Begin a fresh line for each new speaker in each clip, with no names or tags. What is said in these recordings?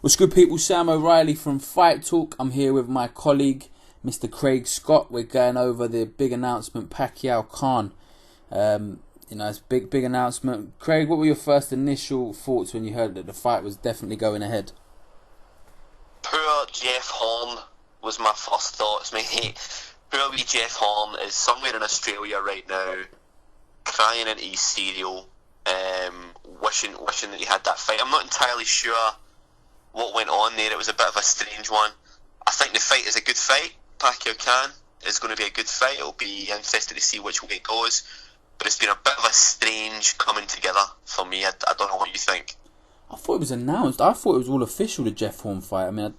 What's good, people? Sam O'Reilly from Fighttalk. I'm here with my colleague, Mr. Craig Scott. We're going over the big announcement, Pacquiao Khan. It's a big announcement. Craig, what were your first initial thoughts when you heard that the fight was definitely going ahead?
Poor Jeff Horn was my first thoughts, mate. Poor wee Jeff Horn is somewhere in Australia right now, crying into his cereal, wishing that he had that fight. I'm not entirely sure what went on there. It was a bit of a strange one. I think the fight is a good fight. Pacquiao Khan is going to be a good fight. It'll be interesting to see which way it goes. But it's been a bit of a strange coming together for me. I don't know what you think.
I thought it was announced. I thought it was all official, the Jeff Horn fight. I mean,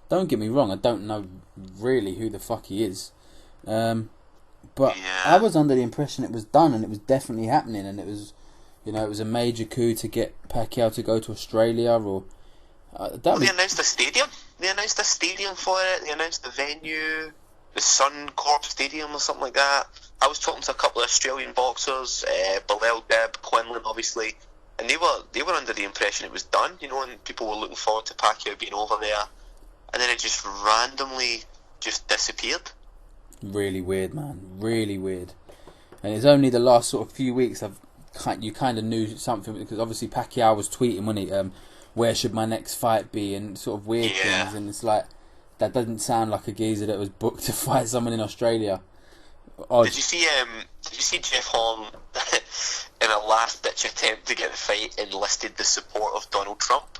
don't get me wrong. I don't know really who the fuck he is. But yeah. I was under the impression it was done and it was definitely happening. And it was, it was a major coup to get Pacquiao to go to Australia or...
They announced the stadium. They announced the stadium for it. They announced the venue, the Suncorp Stadium or something like that. I was talking to a couple of Australian boxers, Bilal Dib, Quinlan, obviously, and they were under the impression it was done, and people were looking forward to Pacquiao being over there, and then it just randomly just disappeared.
Really weird, man. Really weird. And it's only the last sort of few weeks you kind of knew something, because obviously Pacquiao was tweeting, wasn't he? Where should my next fight be, and sort of weird things, and it's like, that doesn't sound like a geezer that was booked to fight someone in Australia. Odd.
Did you see Jeff Horn in a last ditch attempt to get the fight enlisted the support of Donald Trump?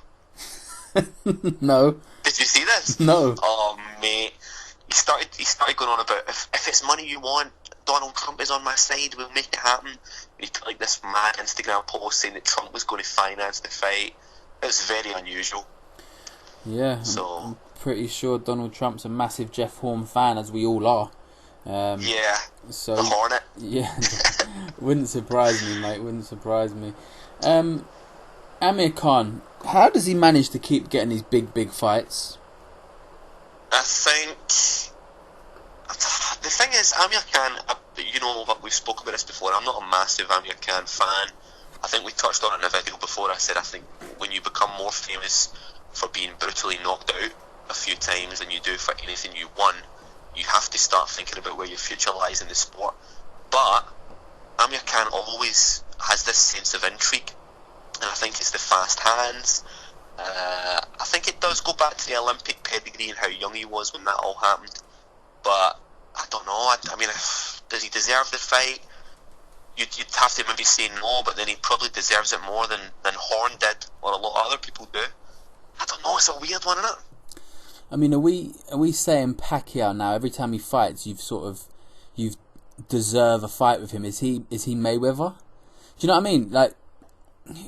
No.
Did you see this?
No.
Oh mate, he started going on about if it's money you want, Donald Trump is on my side, we'll make it happen. And he put like this mad Instagram post saying that Trump was going to finance the fight. It's very unusual.
Yeah, so I'm pretty sure Donald Trump's a massive Jeff Horn fan, as we all are.
Yeah,
so
the Hornet.
Yeah, wouldn't surprise me, mate. Wouldn't surprise me. Amir Khan, how does he manage to keep getting these big fights?
I think the thing is, Amir Khan. We've spoken about this before. I'm not a massive Amir Khan fan. I think we touched on it in a video before. I said I think when you become more famous for being brutally knocked out a few times than you do for anything you won, you have to start thinking about where your future lies in the sport. But Amir Khan always has this sense of intrigue, and I think it's the fast hands. I think it does go back to the Olympic pedigree and how young he was when that all happened. But I don't know. I mean, does he deserve the fight? You'd have to maybe say no, but then he probably deserves it more than Horn did, or a lot of other people do. I don't know, it's a weird one, isn't it?
I mean, are we saying Pacquiao now, every time he fights, you deserve a fight with him? Is he Mayweather? Do you know what I mean? Like,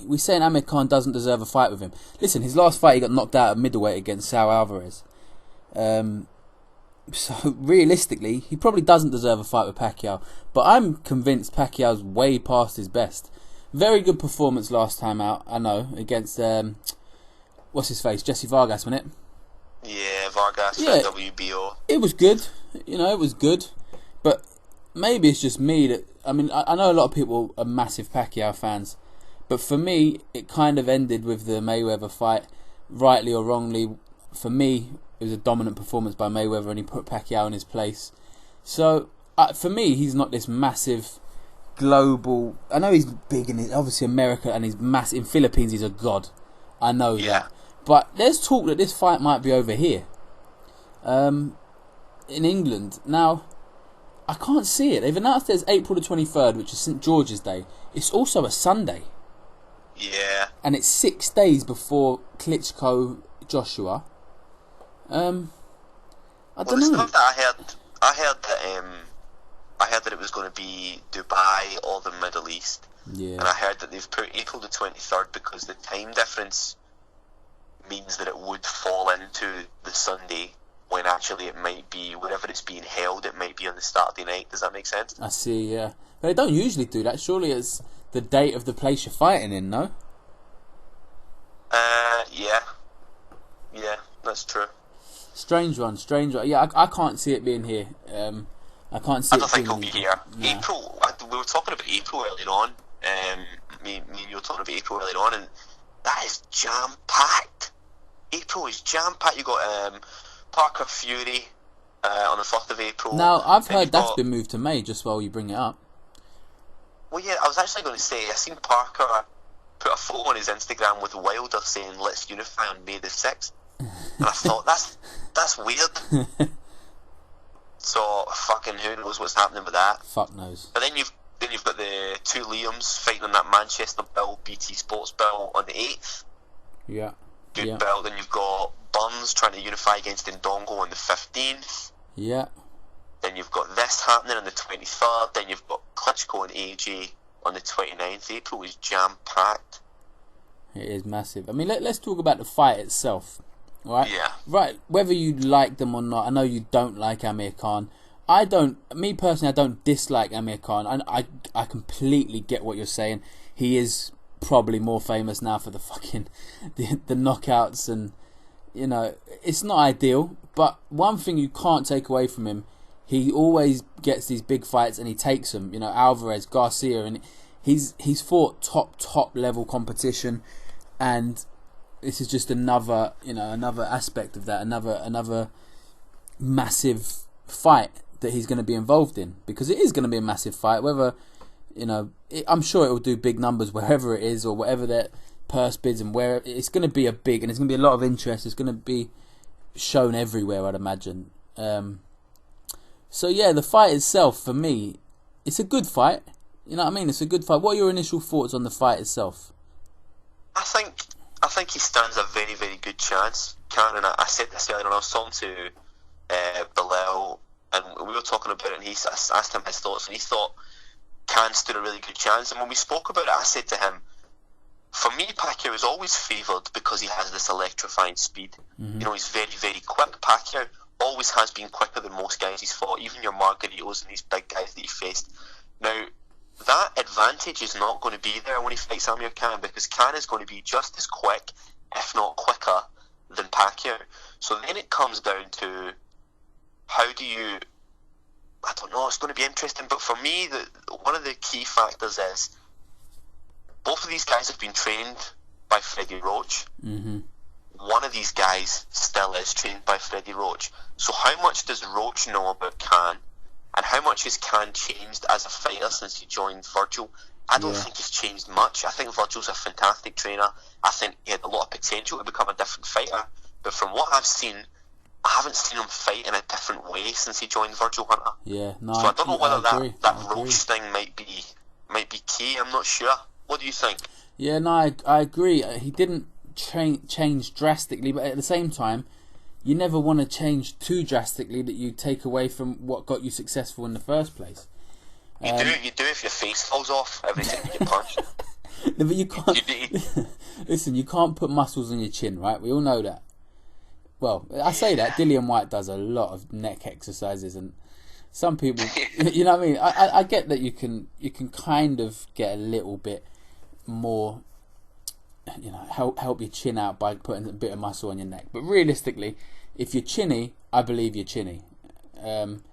we're saying Amir Khan doesn't deserve a fight with him. Listen, his last fight he got knocked out at middleweight against Saul Alvarez. So realistically, he probably doesn't deserve a fight with Pacquiao. But I'm convinced Pacquiao's way past his best. Very good performance last time out, I know, against what's his face, Jesse Vargas, wasn't it?
Yeah, Vargas, yeah, WBO.
It was good, it was good. But maybe it's just me that, I mean, I know a lot of people are massive Pacquiao fans, but for me, it kind of ended with the Mayweather fight, rightly or wrongly. For me, it was a dominant performance by Mayweather, and he put Pacquiao in his place. So, for me, he's not this massive global... I know he's big in obviously America, and he's massive. In Philippines, he's a god. I know that. But there's talk that this fight might be over here. In England. Now, I can't see it. They've announced there's April the 23rd, which is St. George's Day. It's also a Sunday.
Yeah.
And it's 6 days before Klitschko Joshua. I don't know.
I heard that it was going to be Dubai or the Middle East.
Yeah. And
I heard that they've put April the 23rd because the time difference means that it would fall into the Sunday, when actually it might be, wherever it's being held, it might be on the Saturday night. Does that make sense?
I see, yeah. But they don't usually do that. Surely it's the date of the place you're fighting in, no?
Yeah, that's true.
Strange one. Yeah, I can't see it being here. I can't see.
I don't think it'll be here. No. April. We were talking about April earlier on. Me and you were talking about April earlier on, and that is jam packed. April is jam-packed. You got Parker Fury on the 4th of April.
Now, I've
Then
heard
you've
that's
got-
been moved to May, just while you bring it up.
Well, yeah, I was actually going to say, I seen Parker put a photo on his Instagram with Wilder saying, "Let's unify on May the 6th." And I thought, that's weird. So, fucking who knows what's happening with that.
Fuck knows.
But then you've got the two Liams fighting on that Manchester belt, BT Sports belt on the 8th.
Yeah.
Good
Yeah.
belt. Then you've got Burns trying to unify against Ndongo on the 15th.
Yeah.
Then you've got this happening on the 23rd. Then you've got Klitschko and AJ on the 29th. April is jam-packed.
It is massive. I mean, let's talk about the fight itself. Right?
Yeah.
Right, whether you like them or not, I know you don't like Amir Khan. Me personally, I don't dislike Amir Khan. I completely get what you're saying. He is probably more famous now for the fucking the knockouts, and you know, it's not ideal. But one thing you can't take away from him, he always gets these big fights and he takes them. You know, Alvarez, Garcia, and he's fought top level competition, and this is just another aspect of that, another massive fight that he's going to be involved in, because it is going to be a massive fight. Whether, I'm sure it will do big numbers wherever it is, or whatever their purse bids, and where it's going to be and it's going to be a lot of interest. It's going to be shown everywhere, I'd imagine. So yeah, the fight itself, for me, it's a good fight. You know what I mean? It's a good fight. What are your initial thoughts on the fight itself?
I think he stands a very, very good chance. Karen, and I said this earlier, and I was talking to Bilal, and we were talking about it, and I asked him his thoughts, and he thought Khan stood a really good chance. And when we spoke about it, I said to him, for me, Pacquiao is always favoured because he has this electrifying speed.
Mm-hmm.
You know, he's very, very quick. Pacquiao always has been quicker than most guys he's fought, even your Margaritos and these big guys that he faced. Now, that advantage is not going to be there when he fights Amir Khan, because Khan is going to be just as quick, if not quicker, than Pacquiao. So then it comes down to how do you... I don't know, it's going to be interesting, but for me, one of the key factors is both of these guys have been trained by Freddie Roach.
Mm-hmm.
One of these guys still is trained by Freddie Roach. So how much does Roach know about Khan? And how much has Khan changed as a fighter since he joined Virgil? I don't think he's changed much. I think Virgil's a fantastic trainer. I think he had a lot of potential to become a different fighter. But from what I've seen, I haven't seen him fight in a different way since he joined Virgil Hunter.
Yeah, no.
So I don't know whether
I
that Roach thing might be key. I'm not sure. What do you think?
Yeah, no, I agree. He didn't change drastically, but at the same time, you never want to change too drastically that you take away from what got you successful in the first place.
You do if your face falls off every time you get punched.
No, but you can't. Listen, you can't put muscles on your chin, right? We all know that. Well, I say that Dillian White does a lot of neck exercises, and some people, you know what I mean. I get that you can kind of get a little bit more, help your chin out by putting a bit of muscle on your neck. But realistically, if you're chinny, I believe you're chinny. And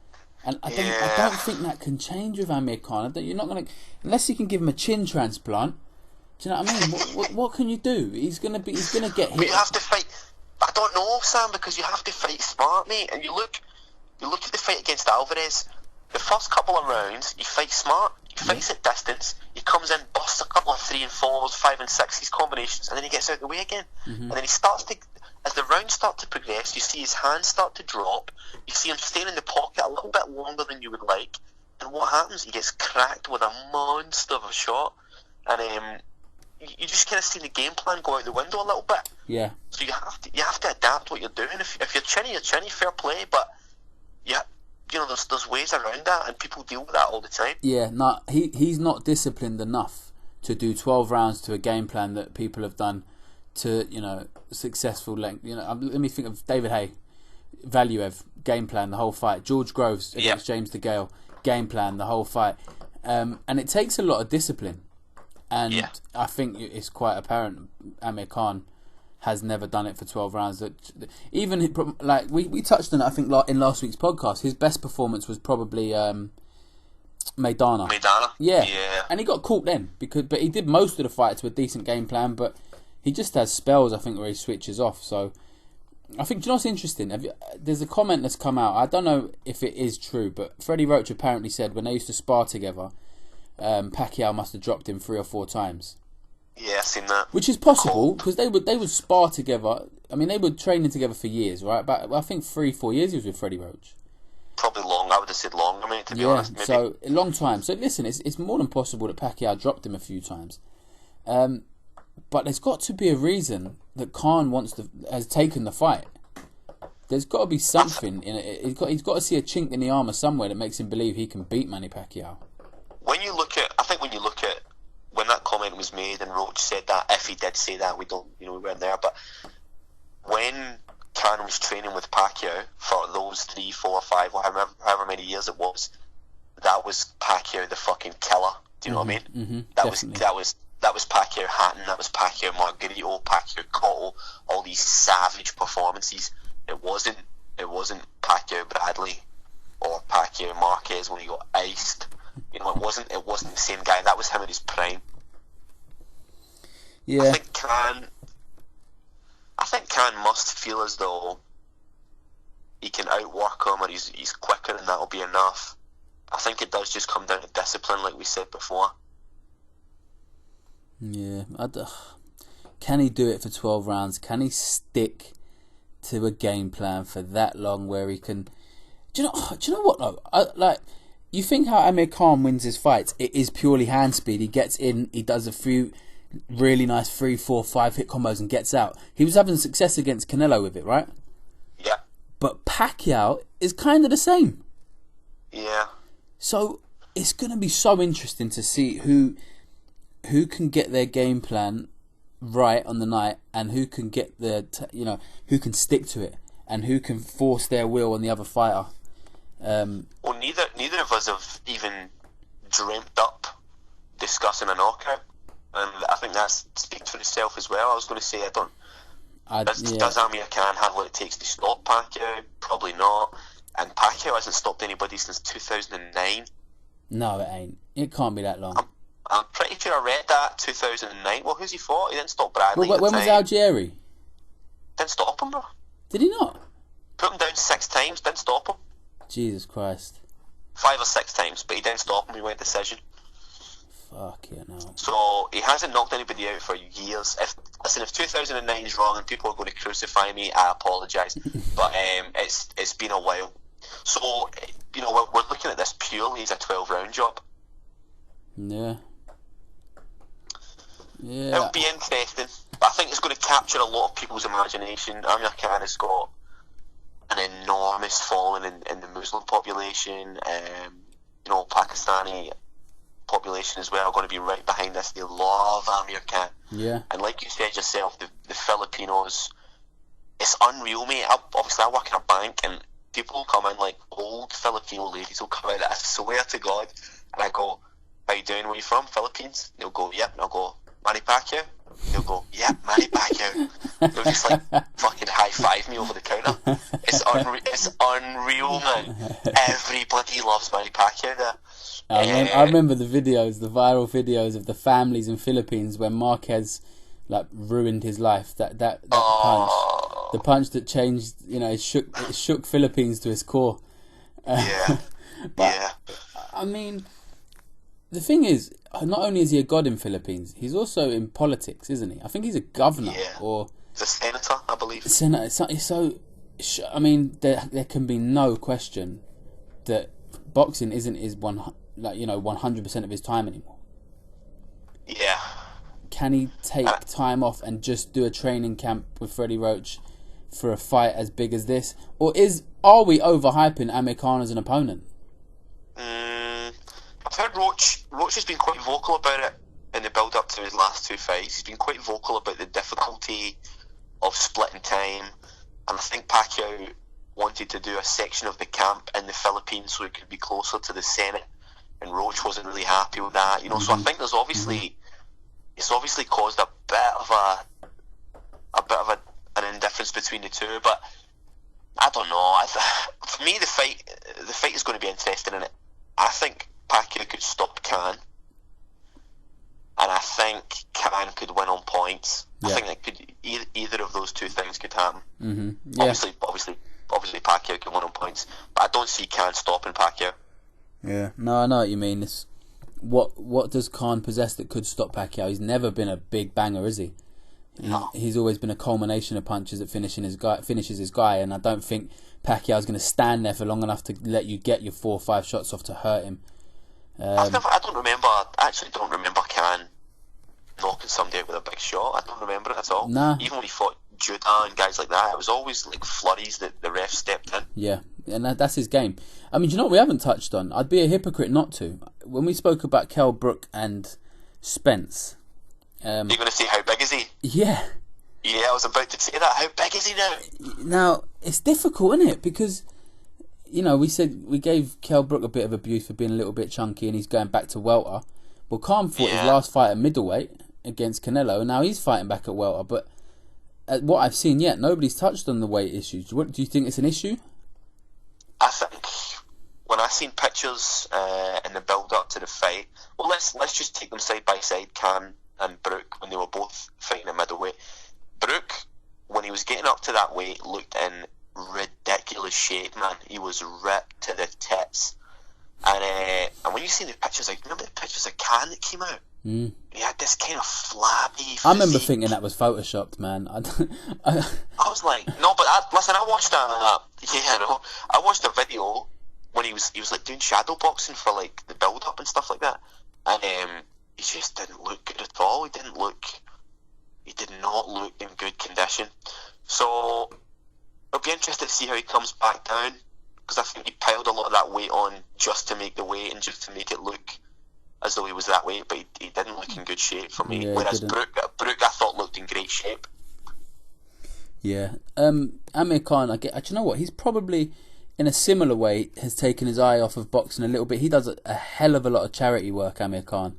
I don't think that can change with Amir Khan. You're not gonna, unless you can give him a chin transplant. Do you know what I mean? what can you do? He's gonna get hit.
But you have to fight. I don't know, Sam, because you have to fight smart, mate. And you look at the fight against Alvarez. The first couple of rounds, you fight smart. He fights at distance. He comes in, busts a couple of 3 and 4s, 5 and 6, combinations, and then he gets out of the way again. Mm-hmm. And then he starts to, as the rounds start to progress, you see his hands start to drop. You see him staying in the pocket a little bit longer than you would like. And what happens? He gets cracked with a monster of a shot. And you just kind of see the game plan go out the window a little bit.
Yeah.
So you have to adapt what you're doing. If you're chinny, you're chinny, fair play. But yeah, there's ways around that, and people deal with that all the time.
Yeah, no, he's not disciplined enough to do 12 rounds to a game plan that people have done to successful length. Let me think of David Haye, Valuev, game plan the whole fight. George Groves against James DeGale, game plan the whole fight. And it takes a lot of discipline. And I think it's quite apparent Amir Khan has never done it for 12 rounds. Even like we touched on it, I think, in last week's podcast. His best performance was probably Maidana. Yeah, and he got caught then but he did most of the fight to a decent game plan. But he just has spells, I think, where he switches off. So I think, do you know what's interesting? There's a comment that's come out. I don't know if it is true, but Freddie Roach apparently said when they used to spar together, Pacquiao must have dropped him 3 or 4 times.
Yeah, I've seen that.
Which is possible, because they would spar together. I mean, they were training together for years, right? But I think 3-4 years he was with Freddie Roach.
Probably long. I would have said longer, mate, to be honest. Maybe.
So a long time. So listen, it's more than possible that Pacquiao dropped him a few times. But there's got to be a reason that Khan has taken the fight. There's got to be something in it. He's got to see a chink in the armour somewhere that makes him believe he can beat Manny Pacquiao.
When you look at when that comment was made and Roach said that, if he did say that, we weren't there. But when Khan was training with Pacquiao for those 3, 4, 5, however many years it was, that was Pacquiao the fucking killer. Do you know what I mean?
Mm-hmm,
That was Pacquiao Hatton, that was Pacquiao Margarito, Pacquiao Cotto, all these savage performances. It wasn't Pacquiao Bradley or Pacquiao Marquez when he got iced. It wasn't the same guy. That was him at his prime.
Yeah.
I think Khan must feel as though he can outwork him, or he's quicker, and that'll be enough. I think it does just come down to discipline, like we said before.
Yeah. Can he do it for 12 rounds? Can he stick to a game plan for that long where he can... Do you know what though? You think how Amir Khan wins his fights, it is purely hand speed. He gets in, he does a few really nice 3, 4, 5 hit combos and gets out. He was having success against Canelo with it, right?
Yeah.
But Pacquiao is kind of the same.
Yeah.
So it's going to be so interesting to see who can get their game plan right on the night, and who can get who can stick to it, and who can force their will on the other fighter.
Well, neither of us have even dreamt up discussing a knockout, and I think that speaks for itself as well. I was going to say, does Amir Khan have what it takes to stop Pacquiao? Probably not. And Pacquiao hasn't stopped anybody since 2009.
No, it ain't. It can't be that long.
I'm pretty sure I read that 2009. Well, who's he fought? He didn't stop Bradley.
Well, when was Algieri?
Didn't stop him, bro.
Did he not?
Put him down 6 times. Didn't stop him.
Jesus Christ.
5 or 6 times, but he didn't stop him. He went decision.
Fuck yeah, no.
So he hasn't knocked anybody out for years. If 2009 is wrong and people are going to crucify me, I apologise. But it's been a while. So we're looking at this purely as a 12-round job.
Yeah. Yeah.
It'll be interesting, but I think it's going to capture a lot of people's imagination. Amir Khan has got an enormous following in the Muslim population. Pakistani population as well are going to be right behind this. They love Amir Khan.
Yeah.
And like you said yourself, the Filipinos, it's unreal, mate. Obviously, I work in a bank, and people will come in, like old Filipino ladies will come in, I swear to God, and I go, how you doing? Where are you from? Philippines? They'll go, yep. And I'll go, Manny Pacquiao? They'll go, yep, Manny Pacquiao. They'll just fucking high-five me over the counter. It's unreal, man. Everybody loves Manny Pacquiao there.
I remember the viral videos of the families in Philippines when Marquez ruined his life. That punch, the punch that changed, it shook Philippines to its core.
Yeah.
But, I mean, the thing is, not only is he a god in Philippines, he's also in politics, isn't he? I think he's a governor or
he's a senator, I believe.
Senator. So I mean, there can be no question that boxing isn't his 100% of his time anymore.
Yeah.
Can he take time off and just do a training camp with Freddie Roach for a fight as big as this, or are we overhyping Amir Khan as an opponent?
I've heard Roach has been quite vocal about it in the build-up to his last 2 fights. He's been quite vocal about the difficulty of splitting time, and I think Pacquiao wanted to do a section of the camp in the Philippines so he could be closer to the Senate, and Roach wasn't really happy with that. So I think there's obviously it's obviously caused a bit of an indifference between the two, but I don't know. For me, the fight is going to be interesting in it. I think Pacquiao could stop Khan, and I think Khan could win on points.
Yeah.
I think that could either of those two things could happen.
Mm-hmm. Yeah.
Obviously, Pacquiao can win on points, but I don't see Khan stopping Pacquiao.
Yeah. No, I know what you mean. It's, what does Khan possess that could stop Pacquiao? He's never been a big banger, is he?
No.
He's always been a culmination of punches that finishes his guy, and I don't think Pacquiao's going to stand there for long enough to let you get your 4 or 5 shots off to hurt him.
I actually don't remember Khan knocking somebody out with a big shot. I don't remember it at all.
Nah.
Even when he fought Judah and guys like that, it was always like flurries that the ref stepped in.
Yeah, and that's his game. I mean, do you know what we haven't touched on? I'd be a hypocrite not to. When we spoke about Kell Brook and Spence...
You're going to say, how big is he?
Yeah.
Yeah, I was about to say that. How big is he now?
Now, it's difficult, isn't it? Because, you know, we gave Kell Brook a bit of abuse for being a little bit chunky and he's going back to welter. Well, Khan fought his last fight at middleweight against Canelo, and now he's fighting back at welter. But at what I've seen yet, nobody's touched on the weight issues. Do you think it's an issue?
I think when I seen pictures in the build-up to the fight, well, let's just take them side by side, Khan and Brook, when they were both fighting at middleweight. Brook, when he was getting up to that weight, looked in ridiculous shape, man. He was ripped to the tits. And when you see the pictures, like, remember the pictures of Khan that came out?
Mm.
He had this kind of flabby physique.
I remember thinking that was photoshopped, man. I
was like, no, but I watched I watched a video when he was like doing shadow boxing for like the build up and stuff like that, and he just didn't look good at all. He did not look in good condition. So I'll be interested to see how he comes back down, because I think he piled a lot of that weight on just to make the weight and just to make it look as though he was that weight, but he didn't look in good shape for me.
Yeah,
whereas Brook I thought looked in great shape.
Yeah. Amir Khan, do you know what? He's probably, in a similar way, has taken his eye off of boxing a little bit. He does a hell of a lot of charity work, Amir Khan.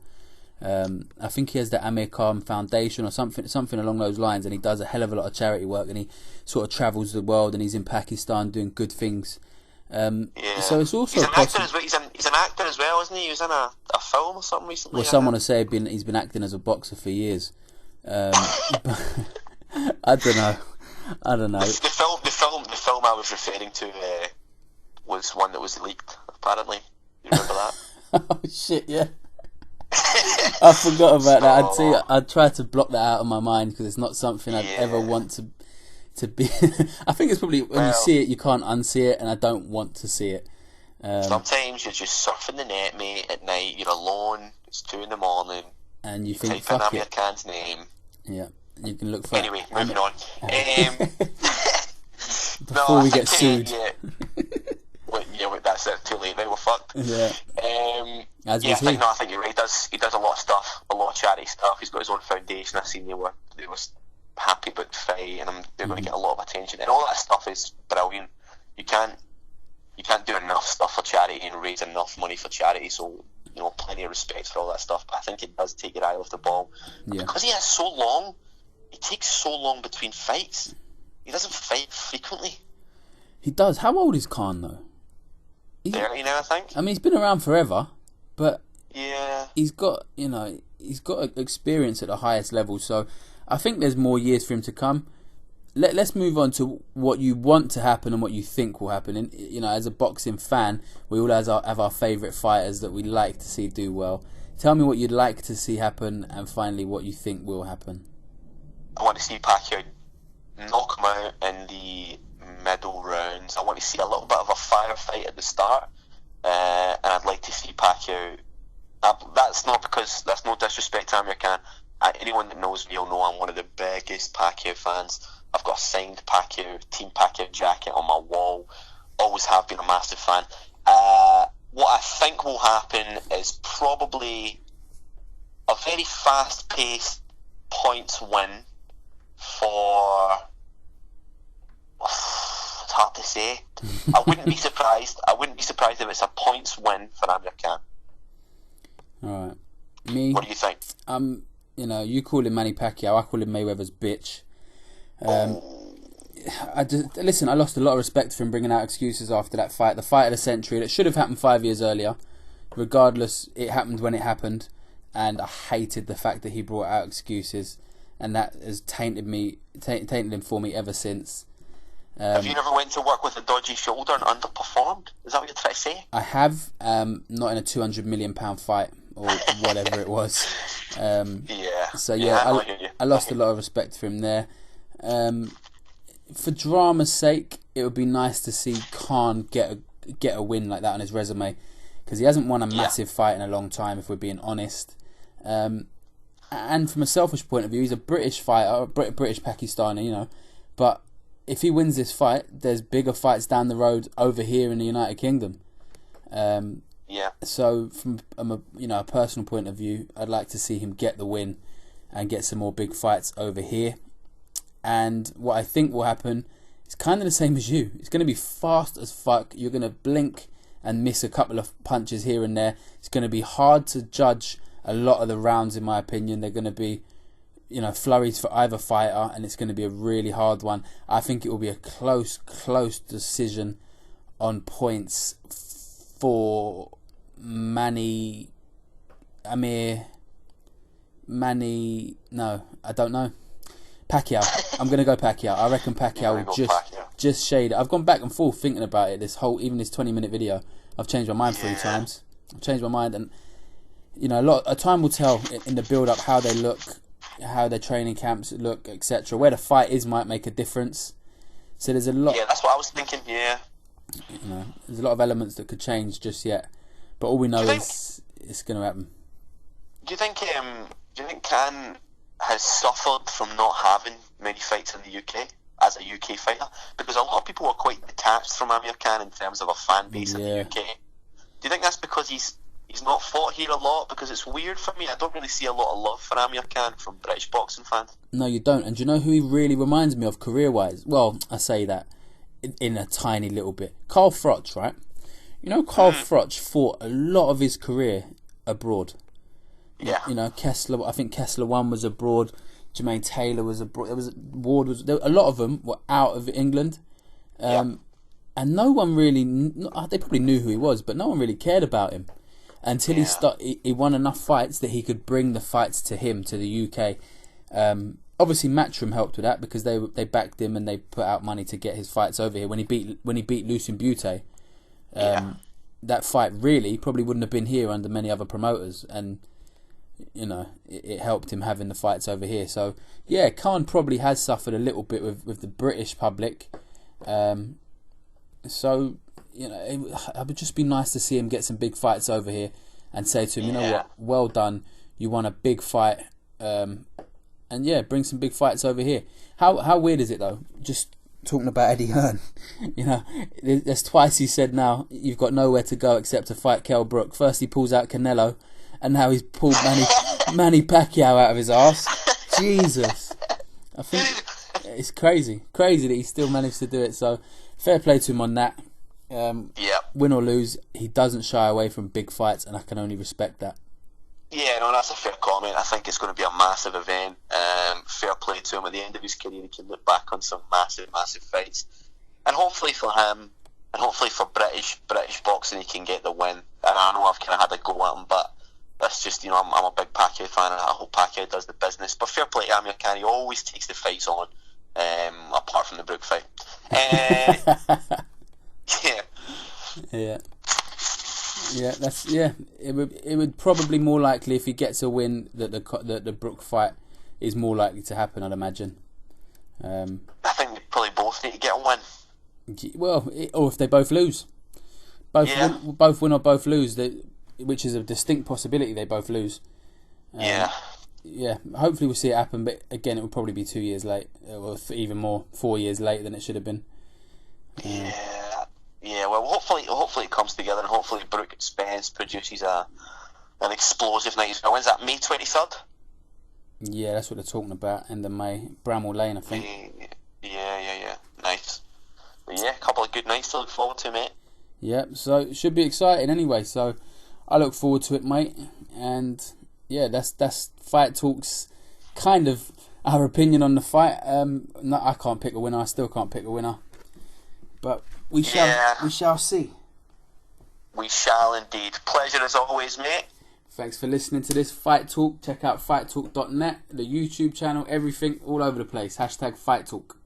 I think he has the Amir Khan Foundation or something along those lines, and he does a hell of a lot of charity work, and he sort of travels the world, and he's in Pakistan doing good things. So it's also
he's an actor as well. He's an actor as well, isn't he? He was in a film or something recently.
Well, someone has said he's been acting as a boxer for years. But I don't know.
The film I was referring to was one that was leaked. Apparently, you remember that?
Oh shit! Yeah. I forgot about that. I'd try to block that out of my mind because it's not something I'd ever want to be. I think it's probably when you see it, you can't unsee it, and I don't want to see it.
Sometimes you're just surfing the net, mate, at night. You're alone. It's 2 a.m,
and you think,
type in
fuck
Amir
it.
Khan's name.
Yeah, you can look for.
Anyway, moving on.
Before we get sued.
That's it. Too late now. We're fucked.
Yeah.
I think you're right. He does a lot of stuff, a lot of charity stuff. He's got his own foundation. I've seen they were happy about the fight, and they're going to get a lot of attention. And all that stuff is brilliant. You can't do enough stuff for charity and raise enough money for charity. So plenty of respect for all that stuff. But I think it does take your eye off the ball because he takes so long between fights. He doesn't fight frequently.
He does. How old is Khan though?
30 now, I think.
I mean, he's been around forever, but he's got experience at the highest level. So I think there's more years for him to come. Let's move on to what you want to happen and what you think will happen. And as a boxing fan, we all have our favourite fighters that we like to see do well. Tell me what you'd like to see happen, and finally what you think will happen.
I want to see Pacquiao knock him out in the middle rounds. I want to see a little bit of a firefight at the start, and I'd like to see Pacquiao. That's no disrespect to Amir Khan. Anyone that knows me will know I'm one of the biggest Pacquiao fans. I've got a signed Team Pacquiao jacket on my wall. Always have been a massive fan. What I think will happen is probably a very fast-paced points win for... It's hard to say. I wouldn't be surprised. If it's a points win for Amir Khan.
All right. Me.
What do you think?
You call him Manny Pacquiao. I call him Mayweather's bitch. I lost a lot of respect for him bringing out excuses after that fight. The fight of the century that should have happened 5 years earlier. Regardless, it happened when it happened, and I hated the fact that he brought out excuses, and that has tainted him for me ever since.
Have you never went to work with a dodgy shoulder and underperformed? Is that what you're trying to say?
I have, not in a £200 million fight or whatever it was. So yeah, I lost a lot of respect for him there. For drama's sake, it would be nice to see Khan get a win like that on his resume, because he hasn't won a massive fight in a long time, if we're being honest. And from a selfish point of view, he's a British fighter, British Pakistani, but if he wins this fight, there's bigger fights down the road over here in the United Kingdom. So from a personal point of view, I'd like to see him get the win and get some more big fights over here. And what I think will happen is kind of the same as you. It's going to be fast as fuck. You're going to blink and miss a couple of punches here and there. It's going to be hard to judge a lot of the rounds, in my opinion. They're going to be, flurries for either fighter, and it's going to be a really hard one. I think it will be a close decision on points for Manny. No, I don't know. Pacquiao. I'm going to go Pacquiao. I reckon Pacquiao will just shade it. I've gone back and forth thinking about it, this 20-minute video. I've changed my mind 3 times. I've changed my mind, and a time will tell in the build-up how they look, how their training camps look, etc. Where the fight is might make a difference. So there's a lot. Yeah,
that's what I was thinking. Yeah.
There's a lot of elements that could change just yet, but all we know is it's going to happen.
Do you think Khan has suffered from not having many fights in the UK as a UK fighter? Because a lot of people are quite detached from Amir Khan in terms of a fan base in the UK. Do you think that's because he's not fought here a lot? Because it's weird for me. I don't really see a lot of love for Amir Khan from British boxing fans. No,
you don't. And do you know who he really reminds me of career-wise? Well, I say that in a tiny little bit. Carl Froch, right? Carl Froch fought a lot of his career abroad.
Yeah.
Kessler. I think Kessler 1 was abroad. Jermaine Taylor was abroad. A lot of them were out of England. And no one really. They probably knew who he was, but no one really cared about him until he won enough fights that he could bring the fights to him, to the UK. Obviously, Matchroom helped with that because they backed him and they put out money to get his fights over here. When he beat Lucien Butte, that fight really probably wouldn't have been here under many other promoters, and it helped him having the fights over here. So yeah, Khan probably has suffered a little bit with the British public. So it would just be nice to see him get some big fights over here and say to him, you know what, well done, you won a big fight. And yeah, bring some big fights over here. How weird is it though? Just talking about Eddie Hearn, there's twice he said now you've got nowhere to go except to fight Kell Brook. First he pulls out Canelo, and now he's pulled Manny Pacquiao out of his arse. Jesus, I think it's crazy that he still managed to do it. So fair play to him on that. Win or lose, he doesn't shy away from big fights, and I can only respect that.
Yeah, no, that's a fair comment. I think it's going to be a massive event. Fair play to him. At the end of his career, he can look back on some massive fights. And hopefully for him, and hopefully for British boxing, he can get the win. And I know I've kind of had a go at him, but that's just, I'm a big Pacquiao fan, and I hope Pacquiao does the business. But fair play to Amir Khan. He always takes the fights on, apart from the Brook fight. It would probably more likely, if he gets a win, that the Brook fight is more likely to happen, I'd imagine. I think they probably both need to get a win.
Well, or if they both lose, both win or both lose, which is a distinct possibility. They both lose. Hopefully we'll see it happen, but again, it will probably be 2 years late, or even more, 4 years later than it should have been.
Well, hopefully it comes together, and hopefully Brook Spence produces an explosive night. When's that? May 23rd?
Yeah, that's what they're talking about. End of May, Bramall Lane, I think.
Yeah. Nice. But yeah, a couple of good nights to look forward to, mate.
Yeah, so it should be exciting anyway. So I look forward to it, mate. And yeah, that's Fight Talks. Kind of our opinion on the fight. No, I can't pick a winner. I still can't pick a winner. But we shall see.
We shall indeed. Pleasure as always, mate.
Thanks for listening to this Fight Talk. Check out fighttalk.net, the YouTube channel, everything, all over the place. #Fight Talk.